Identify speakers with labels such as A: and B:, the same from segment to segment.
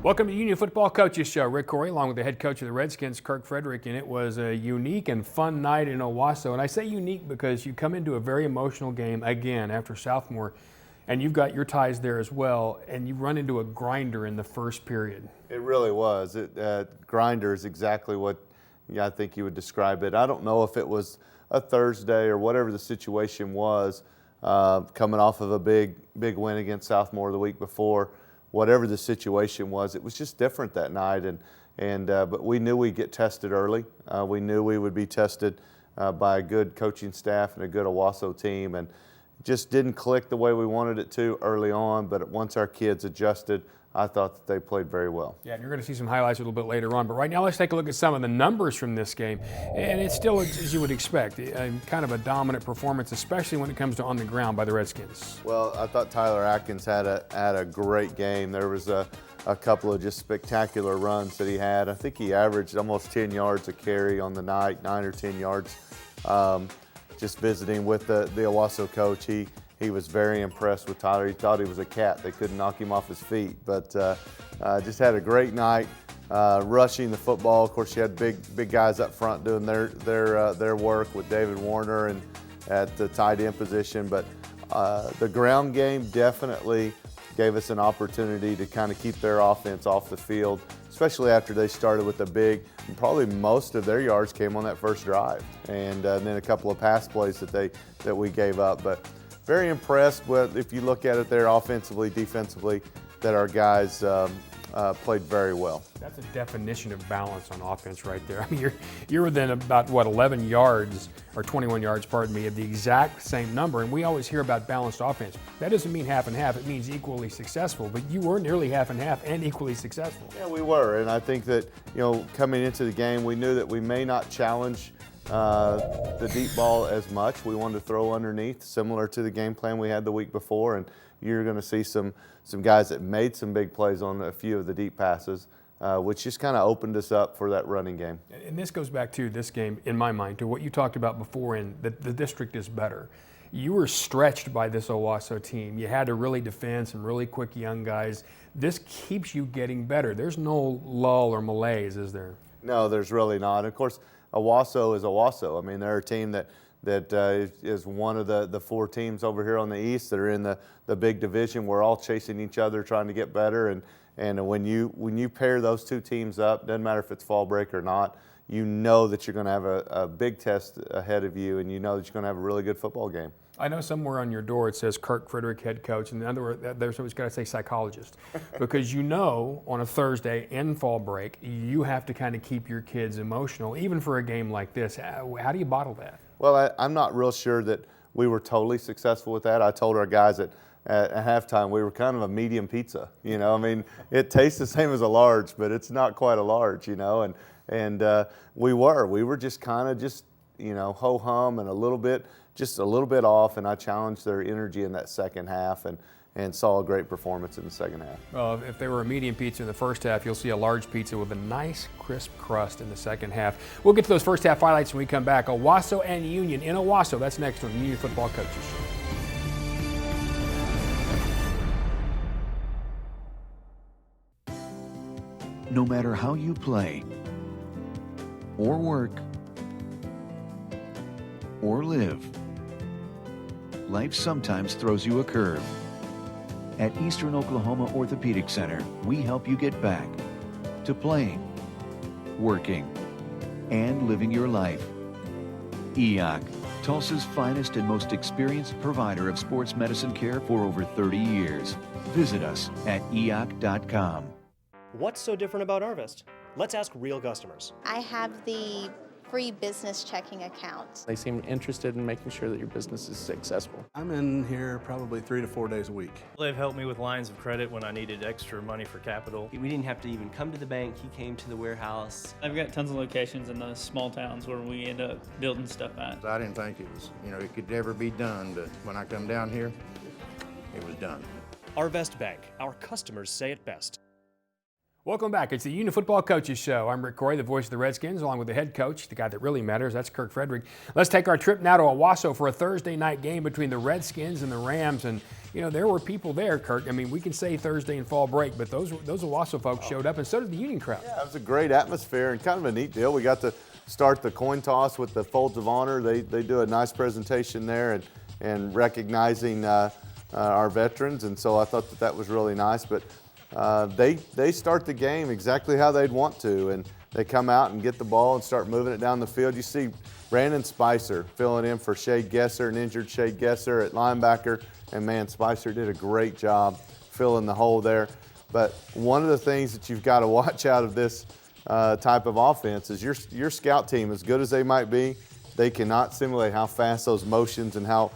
A: Welcome to Union Football Coaches Show. Rick Corey along with the head coach of the Redskins, Kirk Frederick, and it was a unique and fun night in Owasso. And I say unique because you come into a very emotional game again after sophomore, and you've got your ties there as well, and you run into a grinder in the first period.
B: It really was. Grinder is exactly what I think you would describe it. I don't know if it was a Thursday or whatever the situation was, coming off of a big win against Southmore the week before. Whatever the situation was, it was just different that night, but we knew we'd get tested early. We knew we would be tested by a good coaching staff and a good Owasso team, and just didn't click the way we wanted it to early on. But once our kids adjusted, I thought that they played very well.
A: Yeah, and you're going to see some highlights a little bit later on. But right now, let's take a look at some of the numbers from this game. And it's still, as you would expect, kind of a dominant performance, especially when it comes to on the ground by the Redskins.
B: Well, I thought Tyler Atkins had a great game. There was a couple of just spectacular runs that he had. I think he averaged almost 10 yards a carry on the night, 9 or 10 yards. Just visiting with the Owasso coach, he was very impressed with Tyler. He thought he was a cat. They couldn't knock him off his feet, but just had a great night rushing the football. Of course, you had big guys up front doing their work with David Warner and at the tight end position. But the ground game definitely gave us an opportunity to kind of keep their offense off the field, especially after they started with probably most of their yards came on that first drive, and then a couple of pass plays that we gave up. But very impressed with, if you look at it there offensively, defensively, that our guys played very well.
A: That's a definition of balance on offense right there. I mean, you're within about, 11 yards, or 21 yards, pardon me, of the exact same number. And we always hear about balanced offense. That doesn't mean half and half. It means equally successful. But you were nearly half and half and equally successful.
B: Yeah, we were. And I think that, coming into the game, we knew that we may not challenge the deep ball as much. We wanted to throw underneath, similar to the game plan we had the week before, and you're going to see some guys that made some big plays on a few of the deep passes, which just kind of opened us up for that running game.
A: And this goes back to this game, in my mind, to what you talked about before, and the district is better. You were stretched by this Owasso team. You had to really defend some really quick young guys. This keeps you getting better. There's no lull or malaise, is there?
B: No, there's really not. Of course, Owasso is Owasso. I mean, they're a team that is one of the four teams over here on the east that are in the big division. We're all chasing each other, trying to get better. And when you pair those two teams up, doesn't matter if it's fall break or not, you know that you're going to have a big test ahead of you, and you know that you're going to have a really good football game.
A: I know somewhere on your door it says Kirk Frederick, head coach, and in other words, there's always got to say psychologist, because on a Thursday in fall break, you have to kind of keep your kids emotional, even for a game like this. How do you bottle that?
B: Well, I'm not real sure that we were totally successful with that. I told our guys at halftime we were kind of a medium pizza. I mean, it tastes the same as a large, but it's not quite a large. And we were just kind of ho hum and a little bit off. And I challenged their energy in that second half and saw a great performance in the second half.
A: Well, if they were a medium pizza in the first half, you'll see a large pizza with a nice crisp crust in the second half. We'll get to those first half highlights when we come back. Owasso and Union in Owasso. That's next on the Union Football Coaches
C: Show. No matter how you play, or work, or live, life sometimes throws you a curve. At Eastern Oklahoma Orthopedic Center, we help you get back to playing, working, and living your life. EOC, Tulsa's finest and most experienced provider of sports medicine care for over 30 years. Visit us at eoc.com.
D: What's so different about Arvest? Let's ask real customers.
E: I have the free business checking account.
F: They seem interested in making sure that your business is successful.
G: I'm in here probably 3 to 4 days a week.
H: They've helped me with lines of credit when I needed extra money for capital.
I: We didn't have to even come to the bank. He came to the warehouse.
J: I've got tons of locations in the small towns where we end up building stuff at.
K: I didn't think it was, it could ever be done, but when I come down here, it was done.
D: Arvest Bank. Our customers say it best.
A: Welcome back. It's the Union Football Coaches Show. I'm Rick Corey, the voice of the Redskins, along with the head coach, the guy that really matters. That's Kirk Frederick. Let's take our trip now to Owasso for a Thursday night game between the Redskins and the Rams. And, you know, there were people there, Kirk. I mean, we can say Thursday and fall break, but those Owasso folks showed up, and so did the Union crowd.
B: Yeah, it was a great atmosphere and kind of a neat deal. We got to start the coin toss with the Folds of Honor. They do a nice presentation there and recognizing our veterans, and so I thought that was really nice. But they start the game exactly how they'd want to, and they come out and get the ball and start moving it down the field. You see Brandon Spicer filling in for Shade Gesser, an injured Shade Gesser at linebacker, and man, Spicer did a great job filling the hole there. But one of the things that you've got to watch out of this type of offense is your scout team, as good as they might be, they cannot simulate how fast those motions and how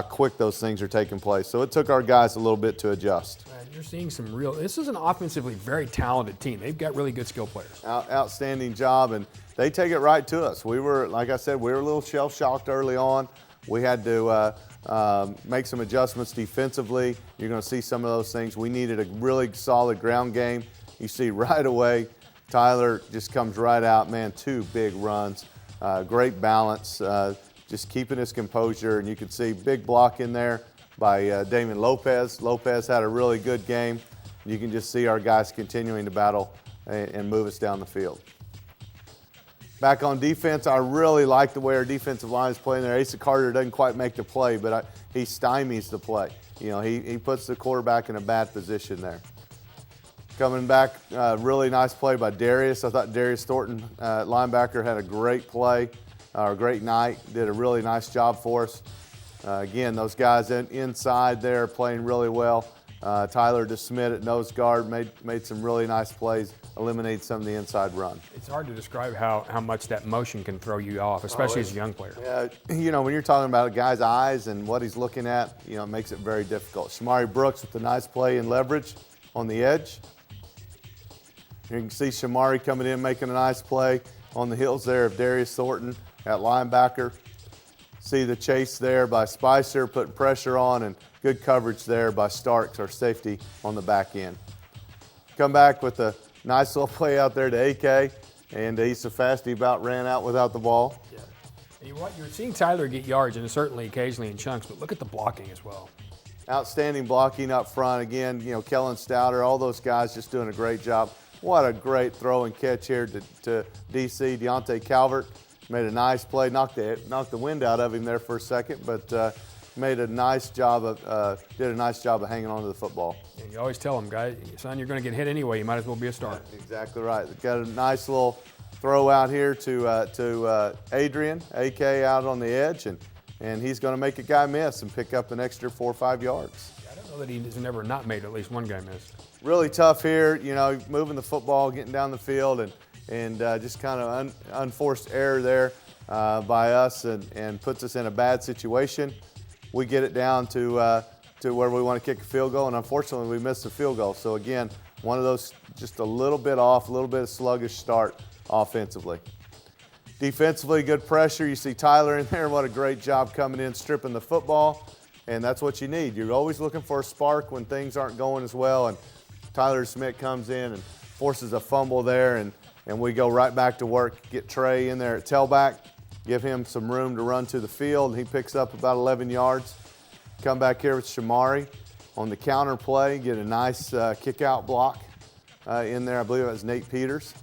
B: quick those things are taking place. So it took our guys a little bit to adjust.
A: You're seeing some real – this is an offensively very talented team. They've got really good skill players.
B: Outstanding job, and they take it right to us. We were, like I said, we were a little shell-shocked early on. We had to make some adjustments defensively. You're going to see some of those things. We needed a really solid ground game. You see right away, Tyler just comes right out. Man, 2 big runs, great balance, just keeping his composure, and you can see big block in there by Damon Lopez. Lopez had a really good game. You can just see our guys continuing to battle and move us down the field. Back on defense, I really like the way our defensive line is playing there. Asa Carter doesn't quite make the play, but he stymies the play. You know, he puts the quarterback in a bad position there. Coming back, really nice play by Darius. I thought Darius Thornton, linebacker, had a great play, or a great night. Did a really nice job for us. Again, those guys inside there playing really well. Tyler DeSmit at nose guard made some really nice plays, eliminated some of the inside run.
A: It's hard to describe how much that motion can throw you off, especially as a young player.
B: Yeah, you know, when you're talking about a guy's eyes and what he's looking at, you know, it makes it very difficult. Shamari Brooks with a nice play and leverage on the edge. You can see Shamari coming in, making a nice play on the heels there of Darius Thornton at linebacker. See the chase there by Spicer, putting pressure on, and good coverage there by Starks, our safety, on the back end. Come back with a nice little play out there to AK, and he's so fast he about ran out without the ball.
A: Yeah. And you're seeing Tyler get yards, and certainly occasionally in chunks, but look at the blocking as well.
B: Outstanding blocking up front. Again, you know, Kellen Stouter, all those guys just doing a great job. What a great throw and catch here to DC. Deontay Calvert made a nice play, knocked the wind out of him there for a second, but did a nice job of hanging on to the football.
A: And you always tell them, guys, son, you're going to get hit anyway. You might as well be a star.
B: Exactly right. Got a nice little throw out here to Adrian, AK, out on the edge, and he's going to make a guy miss and pick up an extra 4 or 5 yards.
A: I don't know that he's never not made at least one guy miss.
B: Really tough here, you know, moving the football, getting down the field, and just kind of unforced error there by us and puts us in a bad situation. We get it down to where we want to kick a field goal, and unfortunately we missed the field goal. So again, one of those just a little bit off, a little bit of sluggish start offensively. Defensively, good pressure. You see Tyler in there. What a great job coming in, stripping the football, and that's what you need. You're always looking for a spark when things aren't going as well, and Tyler Smith comes in and forces a fumble there, and we go right back to work, get Trey in there at tailback, give him some room to run to the field, and he picks up about 11 yards. Come back here with Shamari on the counter play, get a nice kick-out block in there. I believe it was Nate Peters.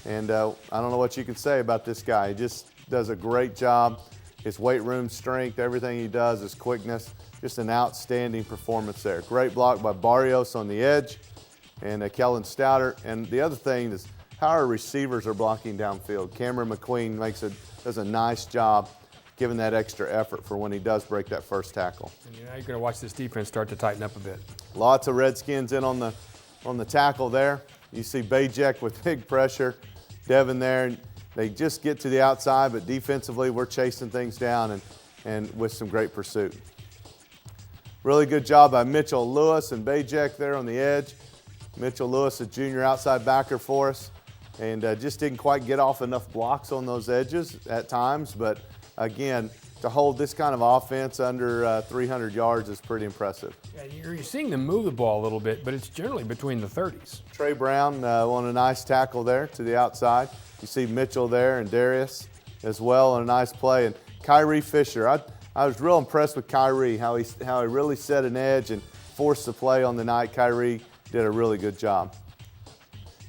B: And I don't know what you can say about this guy. He just does a great job. His weight room strength, everything he does, his quickness, just an outstanding performance there. Great block by Barrios on the edge and Kellen Stouter. And the other thing is how our receivers are blocking downfield. Cameron McQueen does a nice job giving that extra effort for when he does break that first tackle.
A: And you're going to watch this defense start to tighten up a bit.
B: Lots of Redskins in on the tackle there. You see Bajek with big pressure. Devin there, and they just get to the outside, but defensively we're chasing things down and with some great pursuit. Really good job by Mitchell Lewis and Bajek there on the edge. Mitchell Lewis, a junior outside backer for us, and just didn't quite get off enough blocks on those edges at times, but again, to hold this kind of offense under 300 yards is pretty impressive.
A: Yeah, you're seeing them move the ball a little bit, but it's generally between the 30s.
B: Trey Brown on a nice tackle there to the outside. You see Mitchell there and Darius as well on a nice play. And Kyrie Fisher, I was real impressed with Kyrie, how he really set an edge and forced the play on the night. Kyrie did a really good job.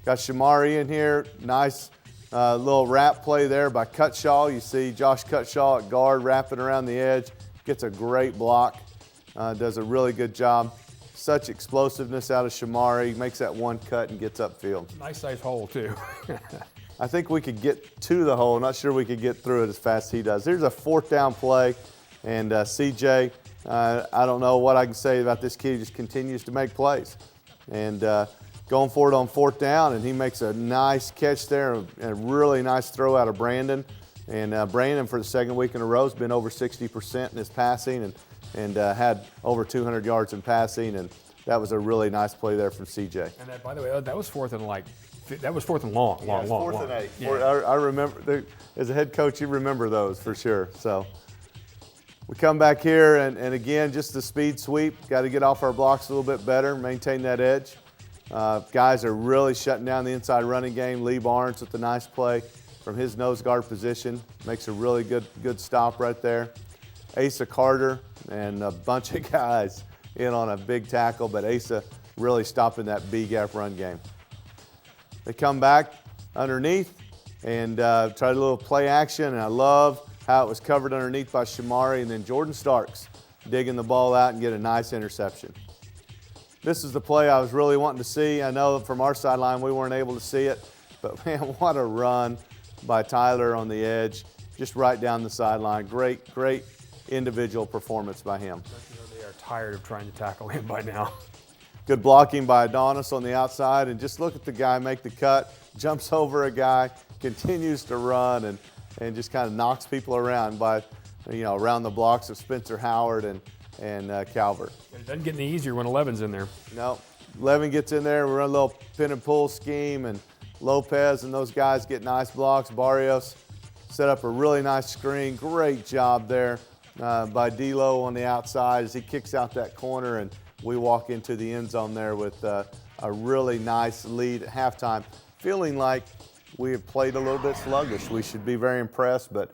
B: Got Shamari in here, nice little wrap play there by Cutshaw. You see Josh Cutshaw at guard wrapping around the edge, gets a great block, does a really good job. Such explosiveness out of Shamari, makes that one cut and gets upfield.
A: Nice size hole too.
B: I think we could get to the hole. Not sure we could get through it as fast as he does. Here's a 4th down play, and CJ, I don't know what I can say about this kid. He just continues to make plays. And going for it on 4th down, and he makes a nice catch there, and a really nice throw out of Brandon. And Brandon, for the 2nd week in a row, has been over 60% in his passing and had over 200 yards in passing. And that was a really nice play there from CJ.
A: And that, by the way, that was 4th and long.
B: Yeah, 4th and 8. Yeah. I remember, as a head coach, you remember those for sure. So we come back here, and again, just the speed sweep. Got to get off our blocks a little bit better, maintain that edge. Guys are really shutting down the inside running game. Lee Barnes with the nice play from his nose guard position. Makes a really good stop right there. Asa Carter and a bunch of guys in on a big tackle, but Asa really stopping that B-gap run game. They come back underneath and try a little play action, and I love how it was covered underneath by Shamari, and then Jordan Starks digging the ball out and get a nice interception. This is the play I was really wanting to see. I know from our sideline we weren't able to see it, but man, what a run by Tyler on the edge, just right down the sideline. Great individual performance by him.
A: They are tired of trying to tackle him by now.
B: Good blocking by Adonis on the outside, and just look at the guy make the cut, jumps over a guy, continues to run, and just kind of knocks people around by, around the blocks of Spencer Howard and Calvert.
A: It doesn't get any easier when 11's in there.
B: No, 11 gets in there. We run a little pin and pull scheme, and Lopez and those guys get nice blocks. Barrios set up a really nice screen. Great job there by D'Lo on the outside as he kicks out that corner, and we walk into the end zone there with a really nice lead at halftime. Feeling like we have played a little bit sluggish. We should be very impressed, but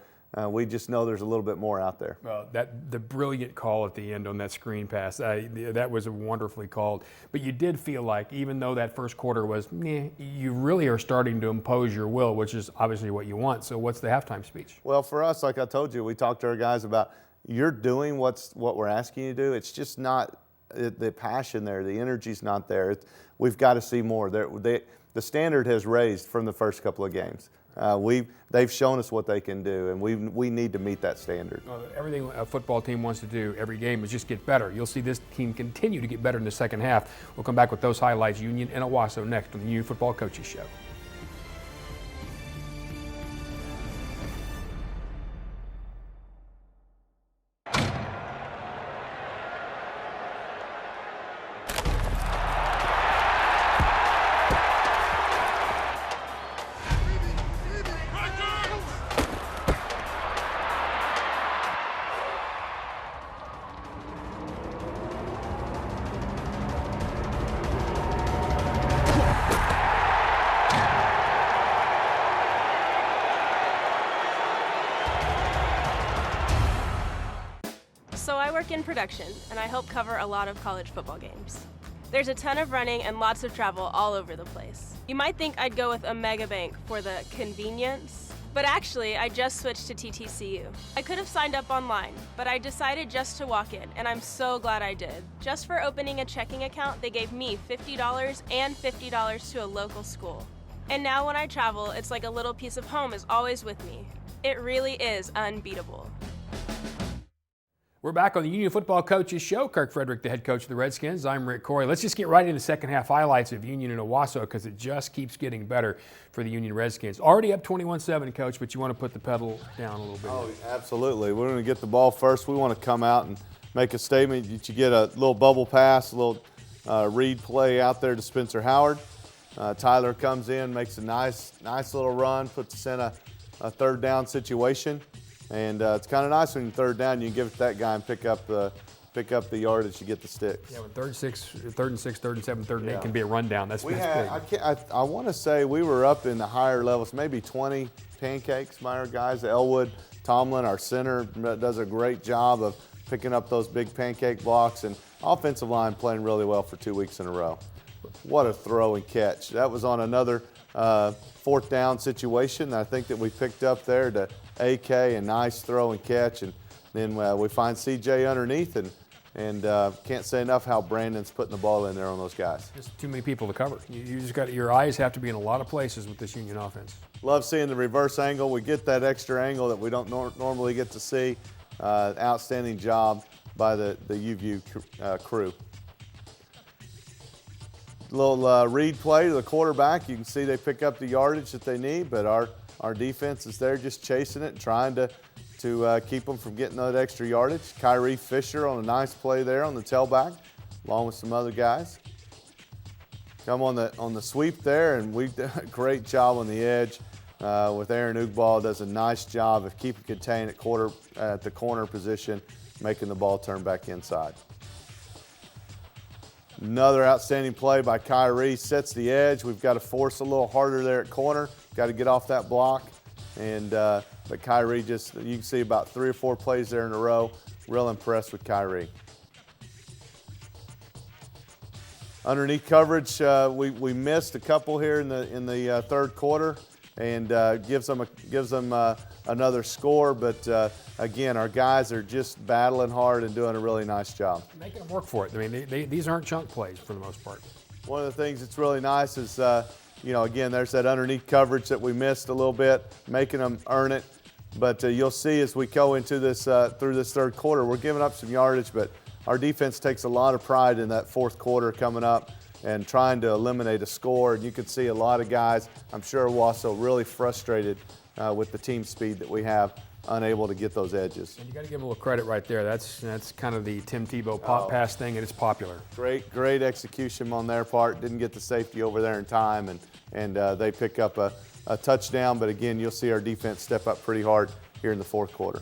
B: we just know there's a little bit more out there.
A: Well, the brilliant call at the end on that screen pass, that was wonderfully called. But you did feel like, even though that first quarter was, you really are starting to impose your will, which is obviously what you want. So what's the halftime speech?
B: Well, for us, like I told you, we talked to our guys about, you're doing what we're asking you to do. It's just not the passion there. The energy's not there. We've got to see more. The standard has raised from the first couple of games. They've shown us what they can do, and we need to meet that standard.
A: Well, everything a football team wants to do every game is just get better. You'll see this team continue to get better in the second half. We'll come back with those highlights, Union and Owasso, next on the Union Football Coaches Show.
L: So I work in production, and I help cover a lot of college football games. There's a ton of running and lots of travel all over the place. You might think I'd go with a mega bank for the convenience, but actually I just switched to TTCU. I could have signed up online, but I decided just to walk in, and I'm so glad I did. Just for opening a checking account, they gave me $50 and $50 to a local school. And now when I travel, it's like a little piece of home is always with me. It really is unbeatable.
A: We're back on the Union Football Coaches Show. Kirk Frederick, the head coach of the Redskins. I'm Rick Corey. Let's just get right into the second half highlights of Union and Owasso because it just keeps getting better for the Union Redskins. Already up 21-7, Coach, but you want to put the pedal down a little bit.
B: Oh, absolutely. We're going to get the ball first. We want to come out and make a statement. You get a little bubble pass, a little read play out there to Spencer Howard. Tyler comes in, makes a nice little run, puts us in a third down situation. And it's kind of nice when you third down, you can give it to that guy and pick up the yardage to get the sticks.
A: Yeah, when third and six, third and seven, third and eight can be a rundown. That's big.
B: I want to say we were up in the higher levels, maybe 20 pancakes by our guys. Elwood Tomlin, our center, does a great job of picking up those big pancake blocks, and offensive line playing really well for 2 weeks in a row. What a throw and catch. That was on another fourth down situation I think that we picked up there to AK, a nice throw and catch, and then we find CJ underneath, and can't say enough how Brandon's putting the ball in there on those guys.
A: Just too many people to cover. You just got, your eyes have to be in a lot of places with this Union offense.
B: Love seeing the reverse angle. We get that extra angle that we don't normally get to see. Outstanding job by the UView crew. Little read play to the quarterback. You can see they pick up the yardage that they need, but our defense is there just chasing it and trying to keep them from getting that extra yardage. Kyrie Fisher on a nice play there on the tailback, along with some other guys. Come on the sweep there, and we did a great job on the edge with Aaron Ugball. Does a nice job of keeping contained at the corner position, making the ball turn back inside. Another outstanding play by Kyrie, sets the edge. We've got to force a little harder there at corner. Got to get off that block. And but Kyrie you can see about 3 or 4 plays there in a row. Real impressed with Kyrie. Underneath coverage, we missed a couple here in the third quarter, and gives them another score. But again, our guys are just battling hard and doing a really nice job.
A: Making them work for it. I mean, these aren't chunk plays for the most part.
B: One of the things that's really nice is, again, there's that underneath coverage that we missed a little bit, making them earn it. But you'll see as we go into this through this third quarter, we're giving up some yardage, but our defense takes a lot of pride in that fourth quarter coming up and trying to eliminate a score. And you can see a lot of guys, I'm sure Owasso, really frustrated with the team speed that we have, unable to get those edges.
A: And you got to give them a little credit right there. That's kind of the Tim Tebow pop pass thing, and it's popular.
B: Great execution on their part. Didn't get the safety over there in time, and they pick up a touchdown. But again, you'll see our defense step up pretty hard here in the fourth quarter.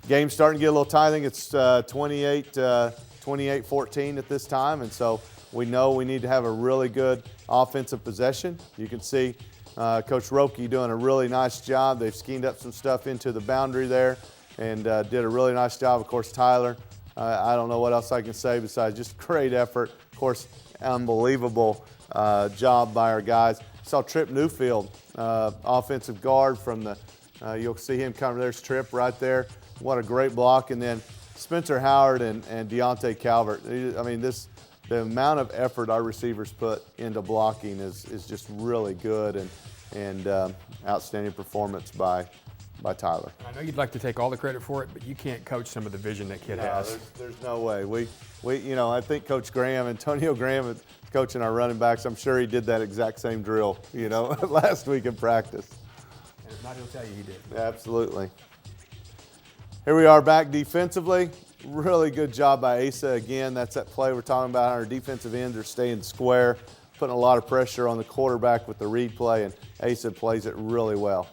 B: Game's starting to get a little tight. I think it's 28-14 at this time, and so we know we need to have a really good offensive possession. You can see Coach Roke doing a really nice job. They've schemed up some stuff into the boundary there and did a really nice job. Of course, Tyler, I don't know what else I can say besides just great effort. Of course, unbelievable job by our guys. Saw Trip Newfield, offensive guard from the, you'll see him coming. There's Trip right there. What a great block. And then Spencer Howard and Deontay Calvert. I mean, the amount of effort our receivers put into blocking is just really good, and outstanding performance by Tyler.
A: I know you'd like to take all the credit for it, but you can't coach some of the vision that kid has.
B: There's no way. We I think Coach Graham, Antonio Graham, is coaching our running backs. I'm sure he did that exact same drill, last week in practice.
A: And if not, he'll tell you he did.
B: Absolutely. Here we are back defensively. Really good job by Asa again. That's that play we're talking about. Our defensive ends are staying square, putting a lot of pressure on the quarterback with the read play, and Asa plays it really well.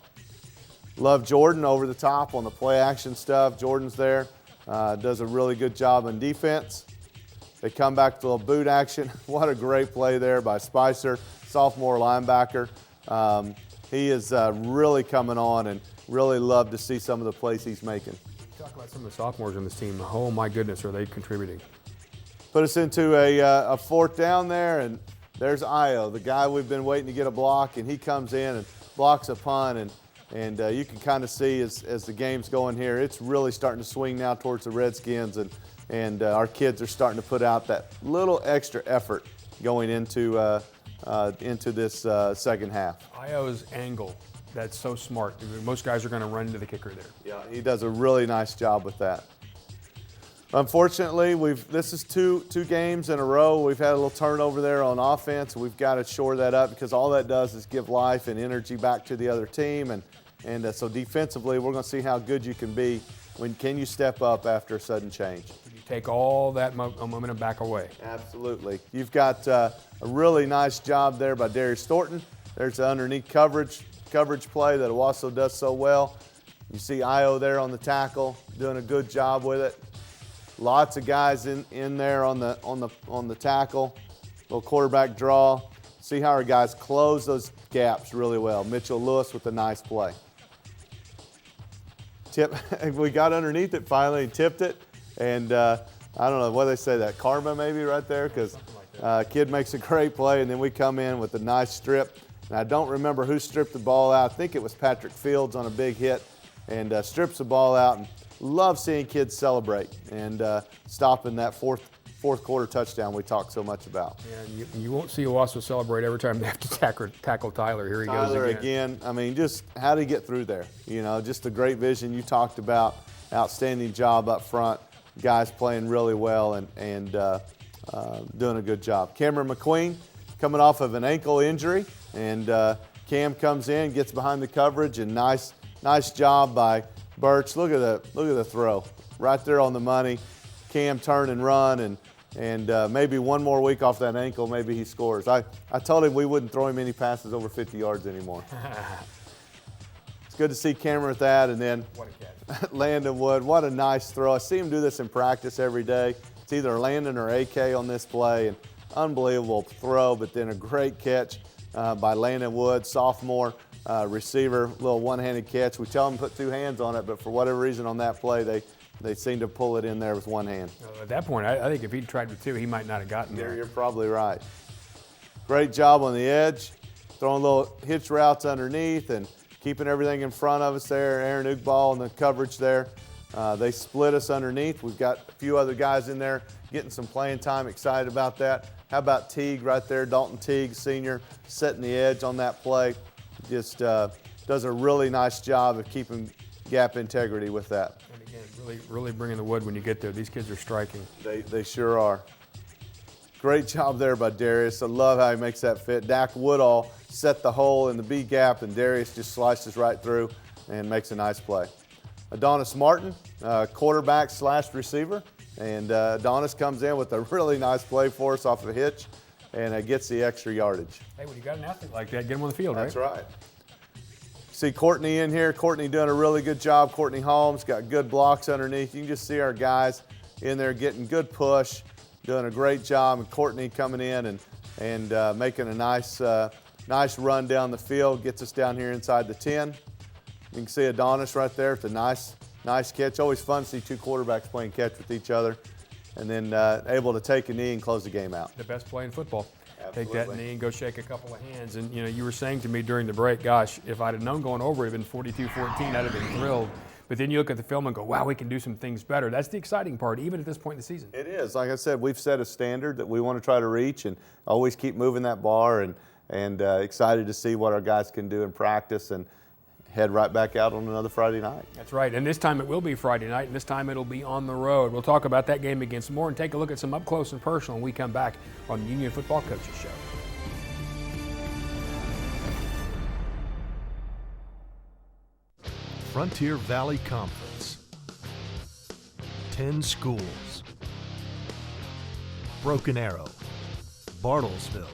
B: Love Jordan over the top on the play action stuff. Jordan's there, does a really good job on defense. They come back to a boot action. What a great play there by Spicer, sophomore linebacker. He is really coming on, and really love to see some of the plays he's making.
A: Talk about some of the sophomores on this team. Oh my goodness, are they contributing?
B: Put us into a fourth down there, and there's Io, the guy we've been waiting to get a block, and he comes in and blocks a punt, and you can kind of see as the game's going here, it's really starting to swing now towards the Redskins, and our kids are starting to put out that little extra effort going into this second half.
A: Io's angle. That's so smart. Most guys are going to run into the kicker there.
B: Yeah, he does a really nice job with that. Unfortunately, this is two games in a row. We've had a little turnover there on offense. We've got to shore that up because all that does is give life and energy back to the other team. And so defensively, we're going to see how good you can be. Can you step up after a sudden change?
A: You take all that momentum back away.
B: Absolutely. You've got a really nice job there by Darius Thornton. There's the underneath coverage play that Owasso does so well. You see Io there on the tackle, doing a good job with it. Lots of guys in there on the tackle. Little quarterback draw. See how our guys close those gaps really well. Mitchell Lewis with a nice play. Tip, we got underneath it finally and tipped it. And I don't know what they say, that karma maybe right there, because kid makes a great play, and then we come in with a nice strip. And I don't remember who stripped the ball out. I think it was Patrick Fields on a big hit, and strips the ball out. And love seeing kids celebrate and stopping that fourth quarter touchdown we talk so much about.
A: Yeah, you won't see Owasso celebrate every time they have to tackle Tyler. Here he goes again.
B: I mean, just how to get through there. You know, just a great vision you talked about. Outstanding job up front. Guys playing really well and doing a good job. Cameron McQueen coming off of an ankle injury, and Cam comes in, gets behind the coverage, and nice job by Birch. Look at the throw right there on the money. Cam turn and run, and maybe one more week off that ankle, maybe he scores. I told him we wouldn't throw him any passes over 50 yards anymore. It's good to see Cameron with that, and then
A: what a catch.
B: Landon Wood, what a nice throw. I see him do this in practice every day. It's either Landon or AK on this play, and unbelievable throw, but then a great catch by Landon Wood, sophomore receiver, little one-handed catch. We tell him to put two hands on it, but for whatever reason on that play, they seem to pull it in there with one hand.
A: At that point, I think if he'd tried with two, he might not have gotten there.
B: You're probably right. Great job on the edge, throwing little hitch routes underneath and keeping everything in front of us there. Aaron Ugball in the coverage there. They split us underneath. We've got a few other guys in there getting some playing time. Excited about that. How about Teague right there? Dalton Teague, senior, setting the edge on that play. Just does a really nice job of keeping gap integrity with that.
A: And again, really bringing the wood when you get there. These kids are striking.
B: They sure are. Great job there by Darius. I love how he makes that fit. Dak Woodall set the hole in the B gap, and Darius just slices right through and makes a nice play. Adonis Martin, quarterback / receiver. And Adonis comes in with a really nice play for us off of a hitch and gets the extra yardage.
A: Hey, when you got an athlete like that, get him on the field, right?
B: That's right. See Courtney in here. Courtney doing a really good job. Courtney Holmes got good blocks underneath. You can just see our guys in there getting good push, doing a great job. And Courtney coming in and making a nice run down the field, gets us down here inside the 10. You can see Adonis right there. It's a nice catch. Always fun to see two quarterbacks playing catch with each other, and then able to take a knee and close the game out.
A: The best play in football.
B: Absolutely.
A: Take that knee and go shake a couple of hands. And you were saying to me during the break, gosh, if I'd have known going over it had been 42-14, I'd have been thrilled. But then you look at the film and go, wow, we can do some things better. That's the exciting part, even at this point in the season.
B: It is. Like I said, we've set a standard that we want to try to reach and always keep moving that bar, and excited to see what our guys can do in practice and head right back out on another Friday night.
A: That's right, and this time it will be Friday night, and this time it'll be on the road. We'll talk about that game against Moore and take a look at some up close and personal when we come back on the Union Football Coaches Show.
M: Frontier Valley Conference. 10 schools. Broken Arrow, Bartlesville,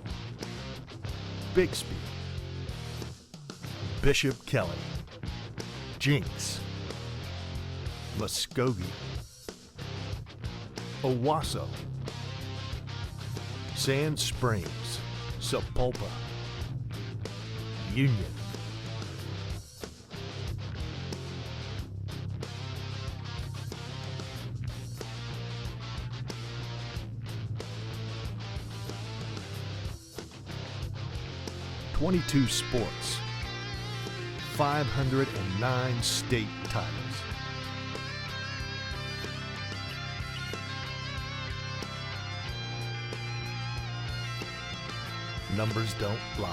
M: Bixby, Bishop Kelly, Jinx, Muskogee, Owasso, Sand Springs, Sapulpa, Union. .22 sports, 509 state titles. Numbers don't lie.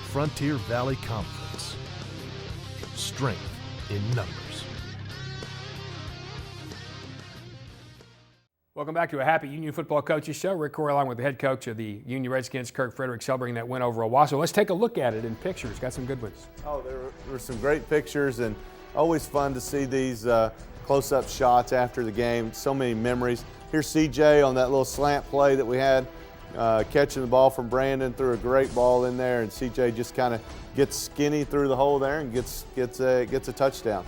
M: Frontier Valley Conference. Strength in numbers.
A: Welcome back to a happy Union Football Coaches Show. Rick Corey along with the head coach of the Union Redskins, Kirk Frederick, celebrating that win over Owasso. Let's take a look at it in pictures. Got some good ones.
B: Oh, there were some great pictures, and always fun to see these close-up shots after the game. So many memories. Here's CJ on that little slant play that we had, catching the ball from Brandon, threw a great ball in there, and CJ just kind of gets skinny through the hole there and gets a touchdown.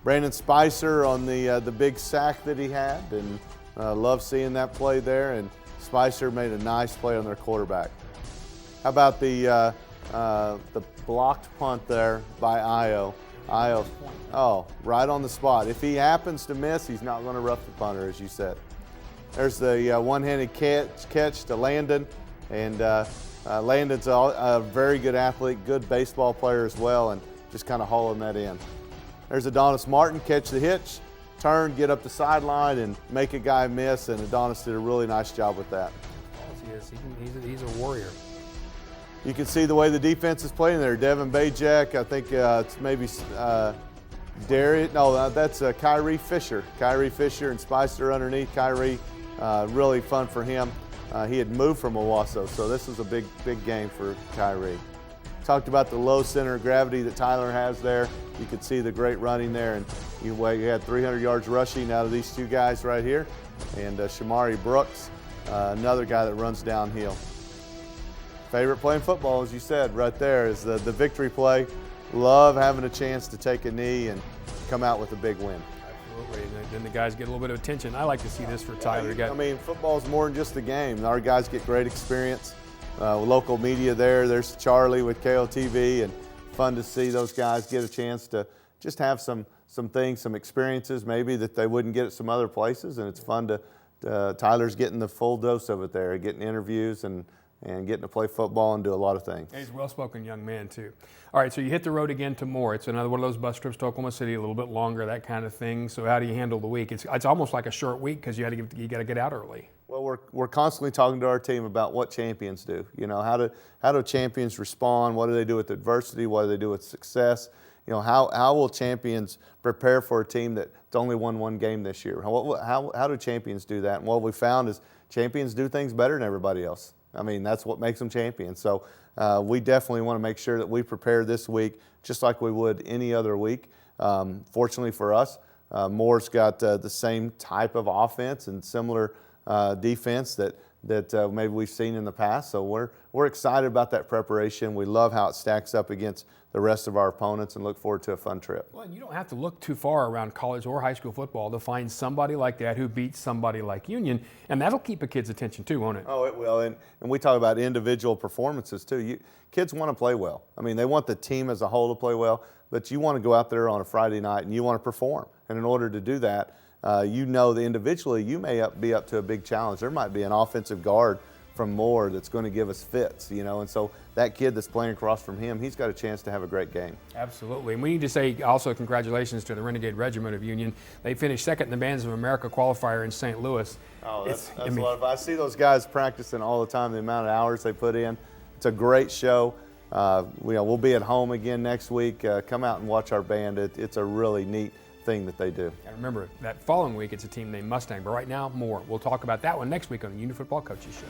B: Brandon Spicer on the big sack that he had, and love seeing that play there. And Spicer made a nice play on their quarterback. How about the blocked punt there by Io? Oh, right on the spot. If he happens to miss, he's not going to rough the punter, as you said. There's the one-handed catch to Landon, and Landon's a very good athlete, good baseball player as well, and just kind of hauling that in. There's Adonis Martin, catch the hitch, turn, get up the sideline, and make a guy miss, and Adonis did a really nice job with that.
A: He's a warrior.
B: You can see the way the defense is playing there. Devin Bajek, I think it's maybe Darius, no, that's Kyrie Fisher. Kyrie Fisher and Spicer underneath. Kyrie, really fun for him. He had moved from Owasso, so this was a big game for Kyrie. Talked about the low center of gravity that Tyler has there. You could see the great running there, and you had 300 yards rushing out of these two guys right here. And Shamari Brooks, another guy that runs downhill. Favorite play in football, as you said, right there is the victory play. Love having a chance to take a knee and come out with a big win.
A: Absolutely, and then the guys get a little bit of attention. I like to see this for Tyler.
B: I mean, football's more than just a game. Our guys get great experience. Local media there's Charlie with KOTV, and fun to see those guys get a chance to just have some things, some experiences maybe that they wouldn't get at some other places, and it's fun to Tyler's getting the full dose of it there, getting interviews and getting to play football and do a lot of things.
A: He's a well-spoken young man, too. All right, so you hit the road again to Moore. It's another one of those bus trips to Oklahoma City, a little bit longer, that kind of thing. So how do you handle the week? It's almost like a short week because you got to get out early.
B: Well, we're constantly talking to our team about what champions do. You know, how do champions respond? What do they do with adversity? What do they do with success? You know, how will champions prepare for a team that's only won one game this year? How do champions do that? And what we found is champions do things better than everybody else. I mean, that's what makes them champions. So we definitely want to make sure that we prepare this week just like we would any other week. Fortunately for us, Moore's got the same type of offense and similar defense that maybe we've seen in the past. So we're excited about that preparation. We love how it stacks up against the rest of our opponents and look forward to a fun trip.
A: Well, you don't have to look too far around college or high school football to find somebody like that who beats somebody like Union, and that'll keep a kid's attention too, won't it?
B: Oh, it will, and we talk about individual performances too. Kids want to play well. I mean, they want the team as a whole to play well, but you want to go out there on a Friday night and you want to perform. And in order to do that, you know that individually you may be up to a big challenge. There might be an offensive guard from Moore that's going to give us fits, you know, and so that kid that's playing across from him, he's got a chance to have a great game.
A: Absolutely. And we need to say also congratulations to the Renegade Regiment of Union. They finished second in the Bands of America qualifier in St. Louis.
B: Oh, that's a lot of fun. I see those guys practicing all the time, the amount of hours they put in. It's a great show. We'll be at home again next week. Come out and watch our band. It's a really neat thing that they do.
A: And remember, that following week it's a team named Mustang, but right now, Moore. We'll talk about that one next week on the Union Football Coaches Show.